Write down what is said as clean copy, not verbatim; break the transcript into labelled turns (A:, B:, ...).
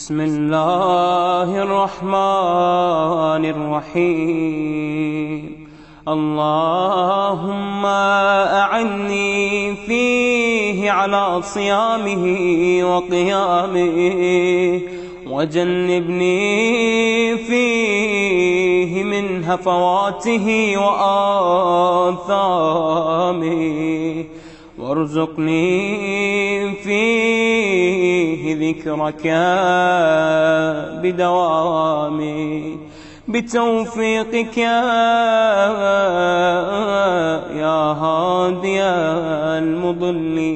A: بسم الله الرحمن الرحيم. اللهم أعني فيه على صيامه وقيامه، وجنبني فيه من هفواته وآثامه، وارزقني فيه ذكرك بدوامي بتوفيقك يا هادي المضلين.